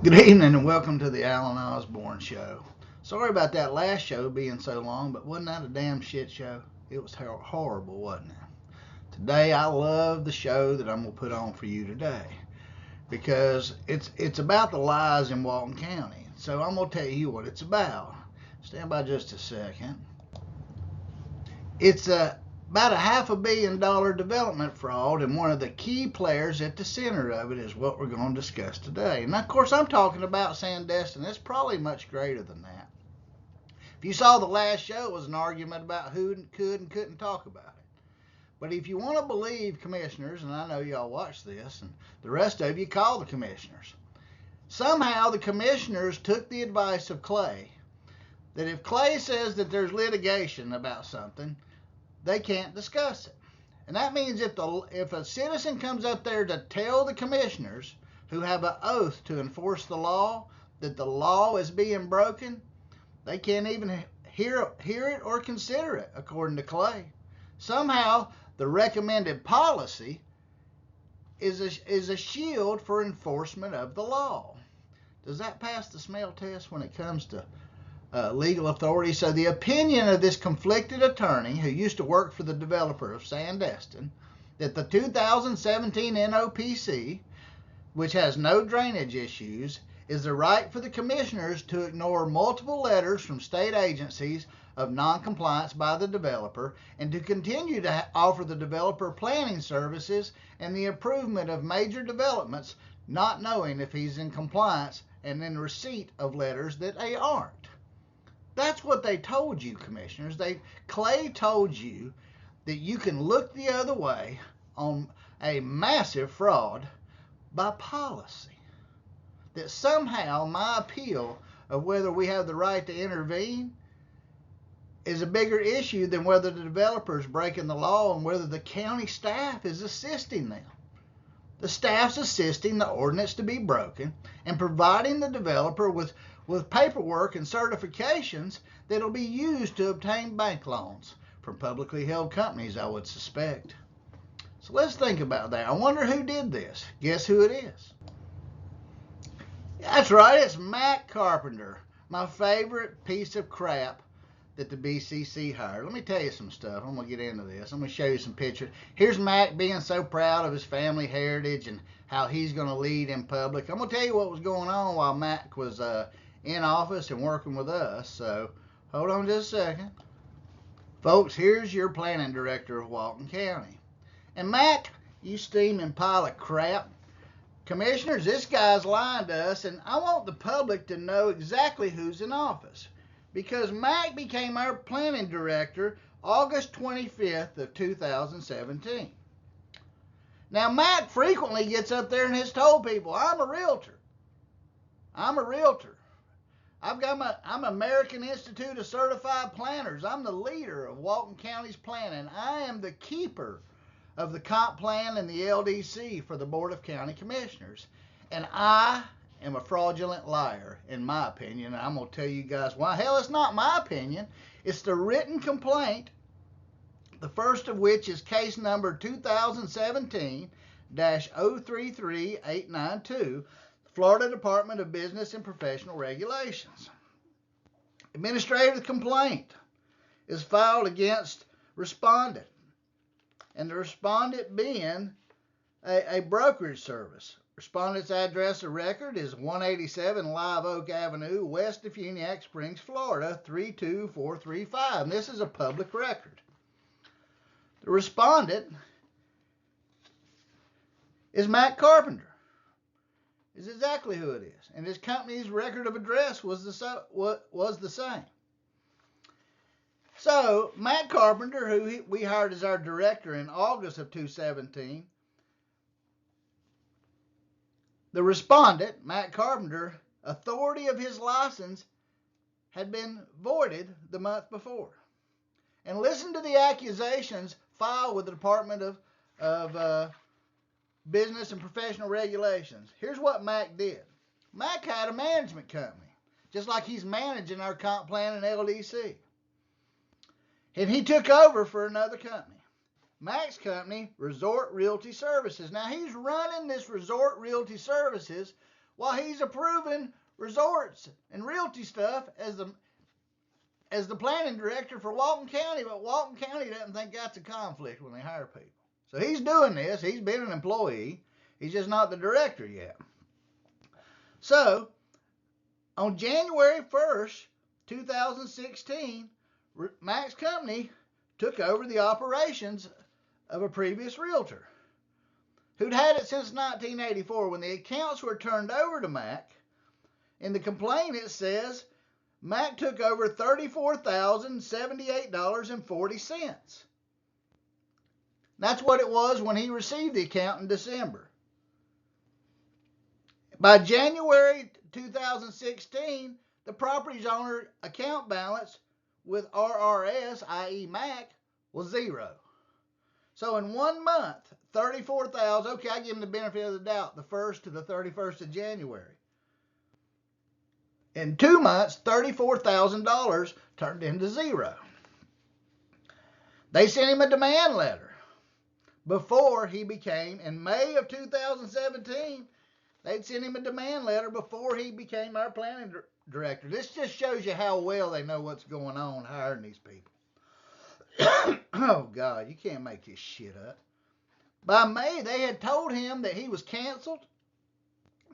Good evening and welcome to the Alan Osborne Show. Sorry about that last show being so long, but wasn't that a damn shit show? It was horrible, wasn't it? Today I love the show that I'm going to put on for you today because it's about the lies in Walton County. So I'm going to tell you what it's about. Stand by just a second. It's about $500 million development fraud, and one of the key players at the center of it is what we're going to discuss today. And of course, I'm talking about Sandestin. It's probably much greater than that. If you saw the last show, it was an argument about who could and couldn't talk about it. But if you want to believe commissioners, and I know y'all watch this, and the rest of you call the commissioners, somehow the commissioners took the advice of Clay that if Clay says that there's litigation about something, they can't discuss it. And that means if a citizen comes up there to tell the commissioners, who have an oath to enforce the law, that the law is being broken, they can't even hear it or consider it, according to Clay. Somehow, the recommended policy is a shield for enforcement of the law. Does that pass the smell test when it comes to legal authority? So the opinion of this conflicted attorney who used to work for the developer of Sandestin, that the 2017 NOPC, which has no drainage issues, is the right for the commissioners to ignore multiple letters from state agencies of noncompliance by the developer and to continue to offer the developer planning services and the improvement of major developments, not knowing if he's in compliance and in receipt of letters that they aren't. That's what they told you, commissioners. Clay told you that you can look the other way on a massive fraud by policy. That somehow my appeal of whether we have the right to intervene is a bigger issue than whether the developer is breaking the law and whether the county staff is assisting them. The staff's assisting the ordinance to be broken and providing the developer with paperwork and certifications that will be used to obtain bank loans from publicly held companies, I would suspect. So let's think about that. I wonder who did this. Guess who it is? That's right, it's Matt Carpenter, my favorite piece of crap that the BCC hired. Let me tell you some stuff. I'm going to get into this. I'm going to show you some pictures. Here's Matt being so proud of his family heritage and how he's going to lead in public. I'm going to tell you what was going on while Matt was in office and working with us. So hold on just a second. Folks, here's your planning director of Walton County. And Matt, you steaming pile of crap. Commissioners, this guy's lying to us, and I want the public to know exactly who's in office. Because Mac became our planning director August 25th of 2017. Now, Mac frequently gets up there and has told people, I'm a realtor. I'm American Institute of Certified Planners. I'm the leader of Walton County's planning. I am the keeper of the comp plan and the LDC for the Board of County Commissioners. And I am a fraudulent liar, in my opinion. And I'm going to tell you guys why. Hell, it's not my opinion. It's the written complaint, the first of which is case number 2017-033892, Florida Department of Business and Professional Regulations. Administrative complaint is filed against respondent, and the respondent being a brokerage service. Respondent's address of record is 187 Live Oak Avenue, west of Uniac Springs, Florida, 32435. And this is a public record. The respondent is Matt Carpenter. Is exactly who it is. And his company's record of address was the same. So, Matt Carpenter, who we hired as our director in August of 2017, the respondent, Matt Carpenter, authority of his license had been voided the month before. And listen to the accusations filed with the Department of Business and Professional Regulations. Here's what Mac did. Mac had a management company, just like he's managing our comp plan and LDC. And he took over for another company. Mac's company, Resort Realty Services. Now, he's running this Resort Realty Services while he's approving resorts and realty stuff as the planning director for Walton County, but Walton County doesn't think that's a conflict when they hire people. So he's doing this. He's been an employee. He's just not the director yet. So on January 1st, 2016, Mac's company took over the operations of a previous realtor who'd had it since 1984. When the accounts were turned over to Mac, in the complaint it says Mac took over $34,078.40. That's what it was when he received the account in December. By January 2016, the property's owner account balance with RRS, i.e. Mac, was zero. So in 1 month, $34,000, okay, I give him the benefit of the doubt, the 1st to the 31st of January. In 2 months, $34,000 turned into zero. They sent him a demand letter before he became, in May of 2017, they'd sent him a demand letter before he became our planning director. This just shows you how well they know what's going on hiring these people. Oh, God, you can't make this shit up. By May, they had told him that he was canceled.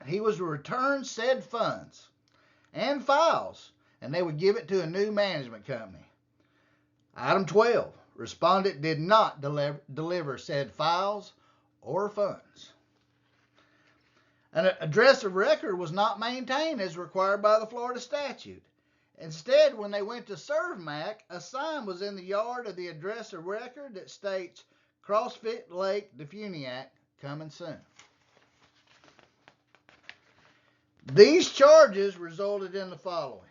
He was to return said funds and files, and they would give it to a new management company. Item 12, respondent did not deliver said files or funds. An address of record was not maintained as required by the Florida statute. Instead, when they went to serve Mac, a sign was in the yard of the address of record that states CrossFit Lake Defuniac coming soon. These charges resulted in the following.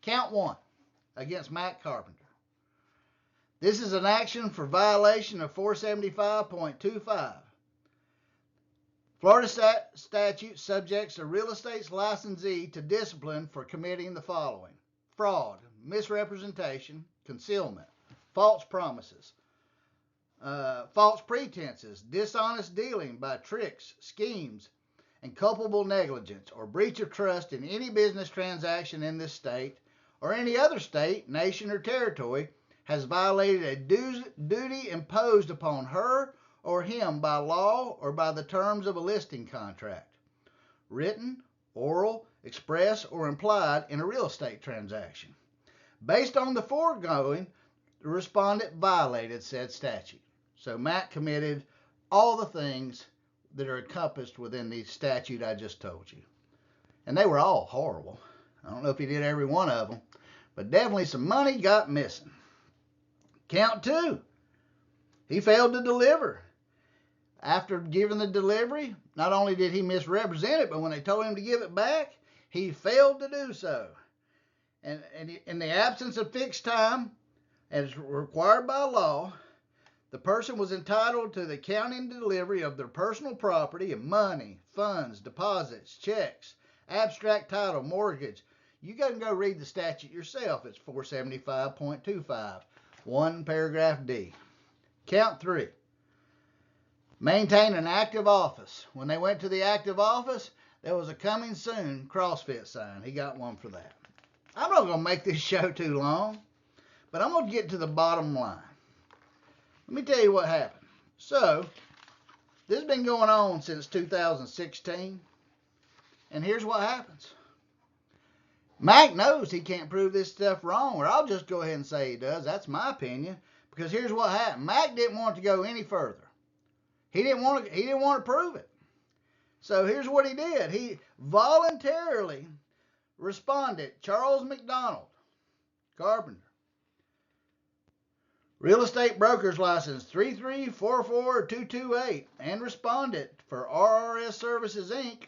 Count 1 against Mac Carpenter. This is an action for violation of 475.25. Florida statute subjects a real estate licensee to discipline for committing the following: fraud, misrepresentation, concealment, false promises, false pretenses, dishonest dealing by tricks, schemes, and culpable negligence or breach of trust in any business transaction in this state or any other state, nation, or territory has violated a duty imposed upon her or him by law or by the terms of a listing contract, written, oral, express, or implied in a real estate transaction. Based on the foregoing, the respondent violated said statute. So Mac committed all the things that are encompassed within the statute I just told you. And they were all horrible. I don't know if he did every one of them, but definitely some money got missing. Count 2. He failed to deliver. After giving the delivery, not only did he misrepresent it, but when they told him to give it back, he failed to do so. And in the absence of fixed time, as required by law, the person was entitled to the accounting delivery of their personal property and money, funds, deposits, checks, abstract title, mortgage. You can go read the statute yourself. It's 475.25, 1 paragraph D. Count 3. Maintain an active office. When they went to the active office, there was a coming soon CrossFit sign. He got one for that. I'm not going to make this show too long, but I'm going to get to the bottom line. Let me tell you what happened. So, this has been going on since 2016, and here's what happens. Mac knows he can't prove this stuff wrong, or I'll just go ahead and say he does. That's my opinion, because here's what happened. Mac didn't want to go any further. He didn't want to prove it. So here's what he did. He voluntarily responded, Charles McDonald, Carpenter, real estate broker's license 3344228, and responded for RRS Services Inc.,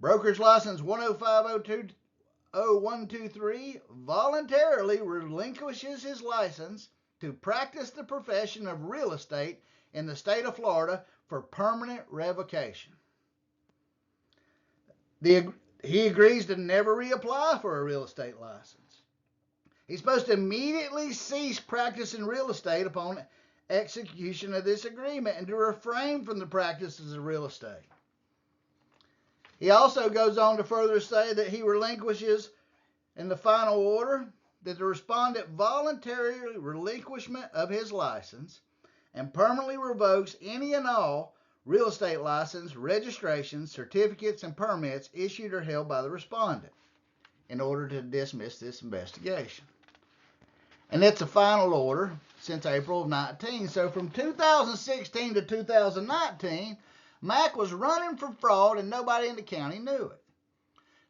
broker's license 105020123, voluntarily relinquishes his license to practice the profession of real estate in the state of Florida for permanent revocation. He agrees to never reapply for a real estate license. He's supposed to immediately cease practicing real estate upon execution of this agreement and to refrain from the practices of real estate. He also goes on to further say that he relinquishes in the final order that the respondent voluntarily relinquishment of his license and permanently revokes any and all real estate license, registrations, certificates, and permits issued or held by the respondent in order to dismiss this investigation. And it's a final order since April of 19. So from 2016 to 2019, Mac was running for fraud and nobody in the county knew it.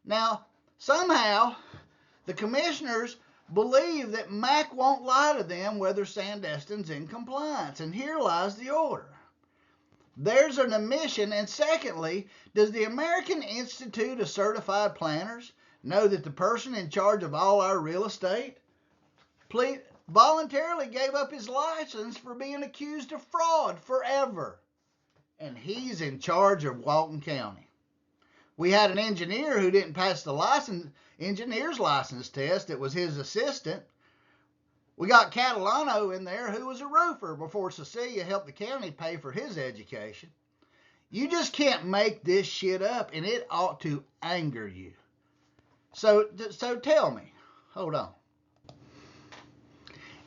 Now, somehow, the commissioners believe that Mac won't lie to them whether Sandestin's in compliance. And here lies the order. There's an omission. And secondly, does the American Institute of Certified Planners know that the person in charge of all our real estate voluntarily gave up his license for being accused of fraud forever? And he's in charge of Walton County. We had an engineer who didn't pass the engineer's license test. It was his assistant. We got Catalano in there who was a roofer before Cecilia helped the county pay for his education. You just can't make this shit up, and it ought to anger you. So tell me, hold on.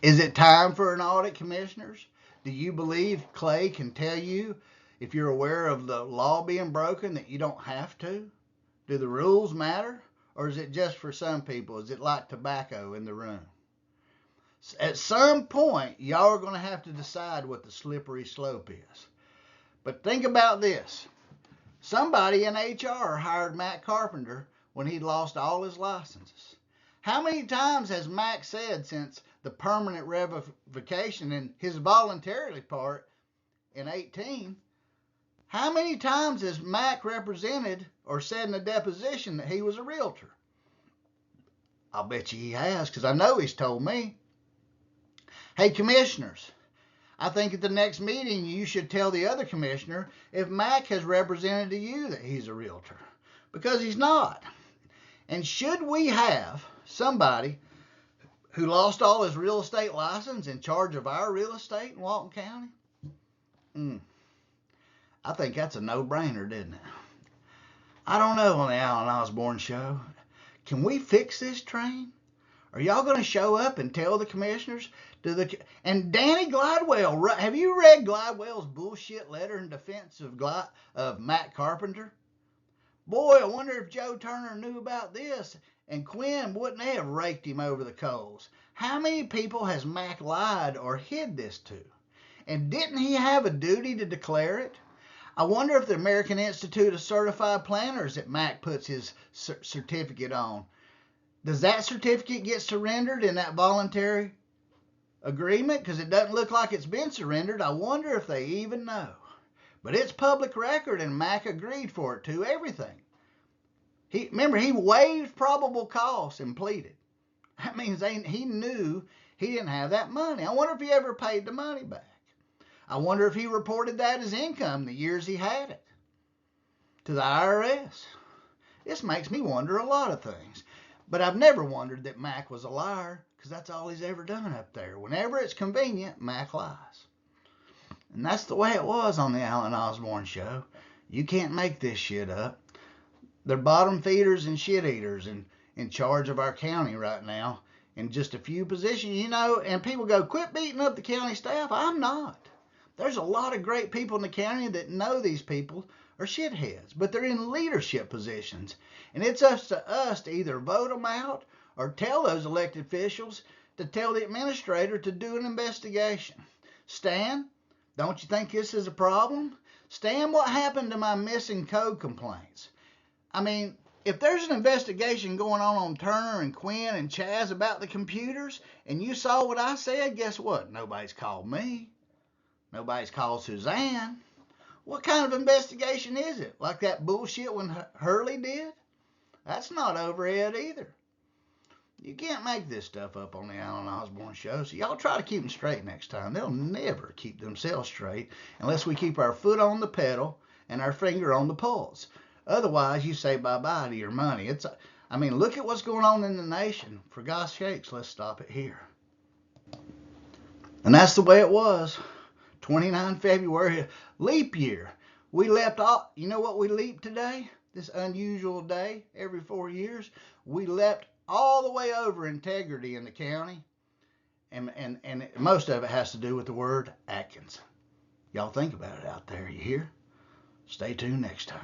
Is it time for an audit, commissioners? Do you believe Clay can tell you if you're aware of the law being broken that you don't have to? Do the rules matter? Or is it just for some people? Is it like tobacco in the room? At some point, y'all are going to have to decide what the slippery slope is. But think about this. Somebody in HR hired Matt Carpenter when he'd lost all his licenses. How many times has Mac said since the permanent revocation and his voluntarily part in 18, how many times has Mac represented or said in a deposition that he was a realtor? I'll bet you he has, because I know he's told me. Hey, commissioners, I think at the next meeting you should tell the other commissioner if Mac has represented to you that he's a realtor, because he's not. And should we have somebody who lost all his real estate license in charge of our real estate in Walton County? I think that's a no-brainer, didn't it? I don't know on the Alan Osborne show. Can we fix this train? Are y'all going to show up and tell the commissioners? And Danny Glidewell, have you read Glidewell's bullshit letter in defense of Matt Carpenter? Boy, I wonder if Joe Turner knew about this, and Quinn wouldn't have raked him over the coals. How many people has Mac lied or hid this to? And didn't he have a duty to declare it? I wonder if the American Institute of Certified Planners that Mac puts his certificate on, does that certificate get surrendered in that voluntary agreement? Because it doesn't look like it's been surrendered. I wonder if they even know. But it's public record, and Mac agreed for it to everything. Remember, he waived probable costs and pleaded. That means he knew he didn't have that money. I wonder if he ever paid the money back. I wonder if he reported that as income the years he had it to the IRS. This makes me wonder a lot of things. But I've never wondered that Mac was a liar, because that's all he's ever done up there. Whenever it's convenient, Mac lies. And that's the way it was on the Alan Osborne show. You can't make this shit up. They're bottom feeders and shit eaters in charge of our county right now in just a few positions, and people go, quit beating up the county staff. I'm not. There's a lot of great people in the county that know these people are shitheads, but they're in leadership positions. And it's up to us to either vote them out or tell those elected officials to tell the administrator to do an investigation. Stan, don't you think this is a problem? Stan, what happened to my missing code complaints? I mean, if there's an investigation going on Turner and Quinn and Chaz about the computers, and you saw what I said, guess what? Nobody's called me. Nobody's called Suzanne. What kind of investigation is it? Like that bullshit when Hurley did? That's not overhead either. You can't make this stuff up on the Alan Osborne show, so y'all try to keep them straight next time. They'll never keep themselves straight unless we keep our foot on the pedal and our finger on the pulse. Otherwise, you say bye-bye to your money. Look at what's going on in the nation. For God's sakes, let's stop it here. And that's the way it was. 29 February, leap year. We leapt off. You know what we leaped today? this unusual day every 4 years, we leapt all the way over integrity in the county, and most of it has to do with the word Atkins. Y'all think about it out there, you hear? Stay tuned next time.